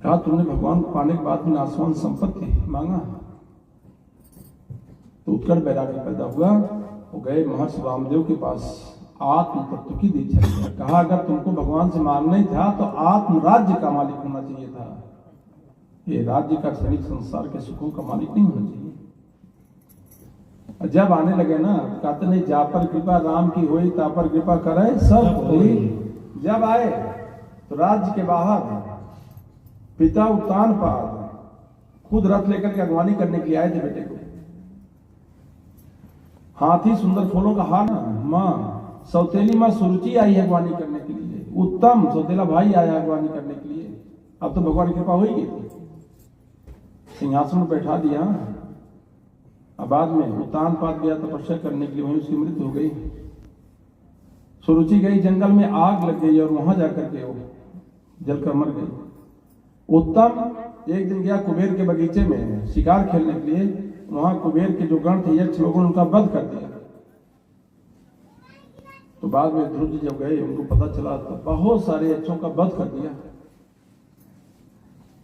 कहा तुमने भगवान को पाने के बाद में आसमान संपत्ति मांगा? तो उत्कट वैराग्य पैदा हुआ। वो गए महर्षि वामदेव के पास, आत्म तत्व की दीक्षा दिया। कहा अगर तुमको भगवान से मांगना ही था तो आत्म राज्य का मालिक होना चाहिए था, ये राज्य का क्षणिक संसार के सुखों का मालिक नहीं होना चाहिए। जब आने लगे ना, कहते नहीं जा पर कृपा राम की हुई ता पर कृपा करे सब कोई। जब आए तो राज्य के बाहर पिता उत्तान पाद खुद रथ लेकर के अगवानी करने के लिए आए थे बेटे को। हाथी सुंदर फूलों का हार, माँ सौतेली माँ सुरुचि आई है अगवानी करने के लिए, उत्तम सौतेला भाई आया अगवानी करने के लिए। अब तो भगवान की कृपा हो ही गई थी, सिंहासन में बैठा दिया। अब बाद में उत्तान पाद गया तपस्या करने के लिए, वहीं उसकी मृत्यु हो गई। सुरुचि गई जंगल में, आग लग गई और वहां जाकर के वो जलकर मर गई। उत्तम एक दिन गया कुबेर के बगीचे में शिकार खेलने के लिए, वहां कुबेर के जो गण थे यक्ष लोगों ने उनका वध कर दिया। तो बाद में ध्रुव जी जब गए, उनको पता चला तो बहुत सारे यक्षों का वध कर दिया।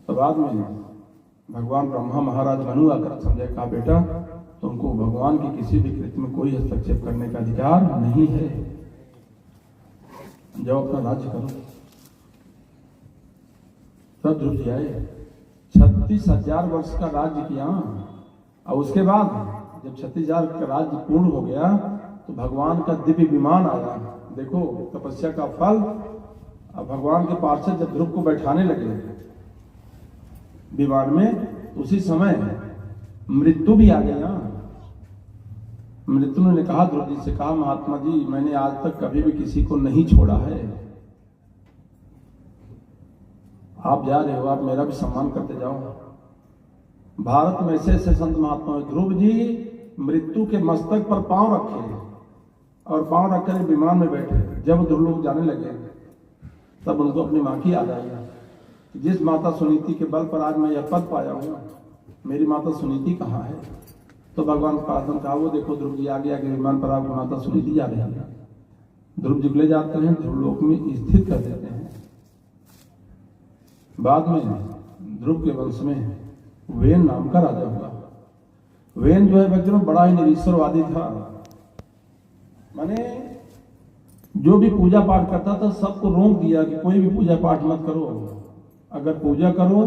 तो बाद में भगवान ब्रह्मा महाराज मनु आकर समझाया, कहा बेटा तुमको भगवान की किसी भी कृत्य में कोई हस्तक्षेप करने का अधिकार नहीं है, जाओ अपना राज्य करो। तब ध्रुव जी आए, 36,000 वर्ष का राज्य किया। और उसके बाद जब 36,000 का राज्य पूर्ण हो गया तो भगवान का दिव्य विमान आया। देखो तपस्या का फल। अब भगवान के पार्षद जब ध्रुव को बैठाने लगे विमान में, उसी समय मृत्यु भी आ गया। मृत्यु ने कहा ध्रुव जी से, कहा महात्मा जी मैंने आज तक कभी भी किसी को नहीं छोड़ा है, आप जा रहे हो, आप मेरा भी सम्मान करते जाओ। भारत में ऐसे ऐसे संत महात्मा, ध्रुव जी मृत्यु के मस्तक पर पांव रखे और पांव रखकर विमान में बैठे। जब ध्रुव लोग जाने लगे तब उनको अपनी माँ की याद आई, जिस माता सुनीति के बल पर आज मैं यह पद पाया हूँ, मेरी माता सुनीति कहाँ है? तो भगवान पार्वती कहा, वो देखो ध्रुव जी आगे आगे विमान पर आपकी माता सुनीति जा रही है। ध्रुव जी ले जाते हैं, ध्रुव लोक में स्थित कर देते हैं। बाद में ध्रुव के वंश में वेन नाम का राजा हुआ। वेन जो है बच्चों बड़ा ही निरीश्वरवादी था, माने जो भी पूजा पाठ करता था सबको रोक दिया कि कोई भी पूजा पाठ मत करो, अगर पूजा करो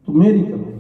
तो मेरी करो।